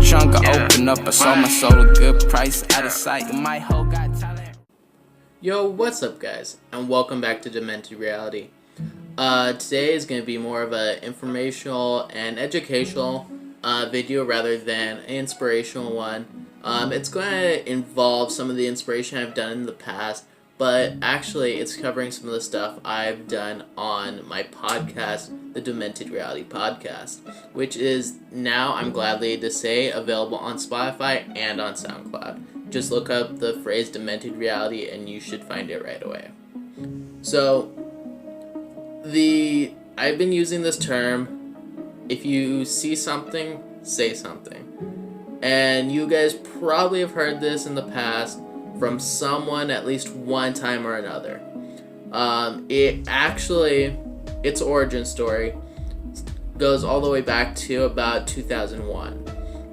trunk, I open up, I sold my soul a good price. Out of sight, my hoe got talent. Yo, what's up guys, and welcome back to Demented Reality. Today is going to be more of an informational and educational video rather than an inspirational one. It's going to involve some of the inspiration I've done in the past, but actually it's covering some of the stuff I've done on my podcast, the Demented Reality Podcast, which is now, I'm gladly to say, available on Spotify and on SoundCloud. Just look up the phrase Demented Reality and you should find it right away. So, I've been using this term, if you see something, say something. And you guys probably have heard this in the past from someone at least one time or another. Its origin story goes all the way back to about 2001,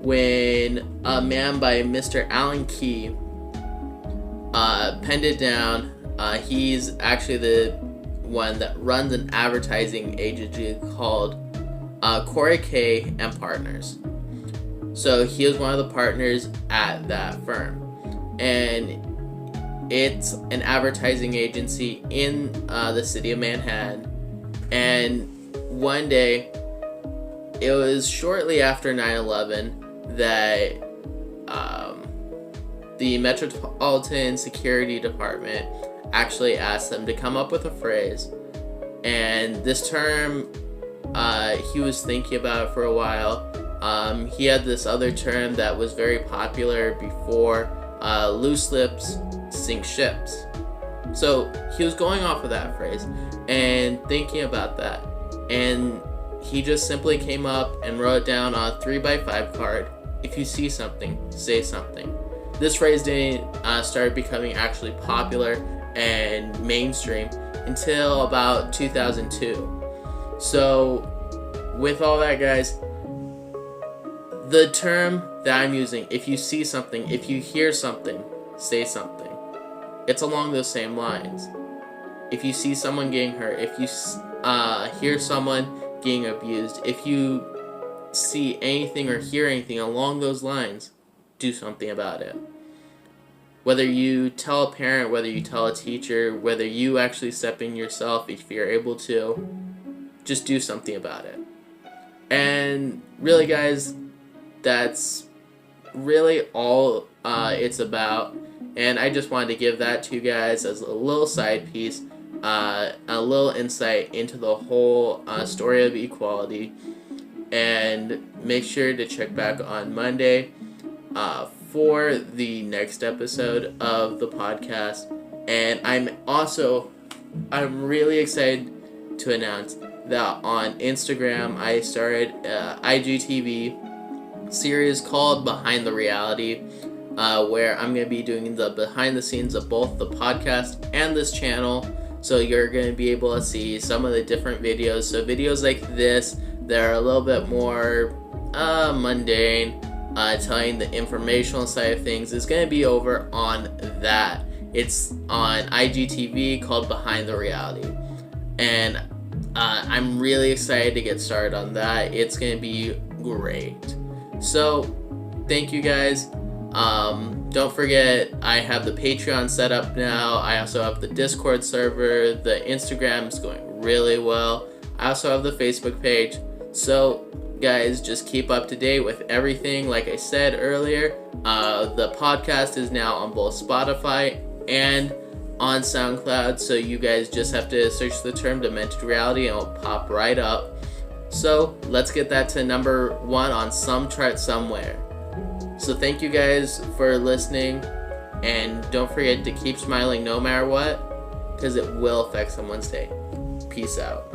when a man by Mr. Alan Key penned it down. He's actually the one that runs an advertising agency called Corey K and Partners. So he was one of the partners at that firm. And it's an advertising agency in the city of Manhattan. And one day, it was shortly after 9/11 that the Metropolitan Security Department actually asked them to come up with a phrase. And this term, he was thinking about it for a while. He had this other term that was very popular before, loose lips sink ships. So he was going off of that phrase and thinking about that, and he just simply came up and wrote it down on a 3x5 card. If you see something, say something. This phrase didn't start becoming actually popular and mainstream until about 2002. So with all that, guys, the term that I'm using, if you see something, if you hear something, say something. It's along those same lines. If you see someone getting hurt, if you hear someone getting abused, if you see anything or hear anything along those lines, do something about it. Whether you tell a parent, whether you tell a teacher, whether you actually step in yourself if you're able to, just do something about it. And really, guys, that's really all it's about. And I just wanted to give that to you guys as a little side piece, a little insight into the whole story of equality. And make sure to check back on Monday for the next episode of the podcast. And I'm really excited to announce that on Instagram I started an IGTV series called Behind the Reality, where I'm going to be doing the behind the scenes of both the podcast and this channel. So you're going to be able to see some of the different videos. So videos like this that are a little bit more mundane, telling the informational side of things, is going to be over on that. It's on IGTV called Behind the Reality. And I'm really excited to get started on that. It's going to be great. So, thank you guys. Don't forget, I have the Patreon set up now. I also have the Discord server. The Instagram is going really well. I also have the Facebook page. So, guys, just keep up to date with everything. Like I said earlier, the podcast is now on both Spotify and on SoundCloud. So you guys just have to search the term Demented Reality and it'll pop right up. So let's get that to number 1 on some chart somewhere. So thank you guys for listening, and don't forget to keep smiling no matter what, because it will affect someone's day. Peace out.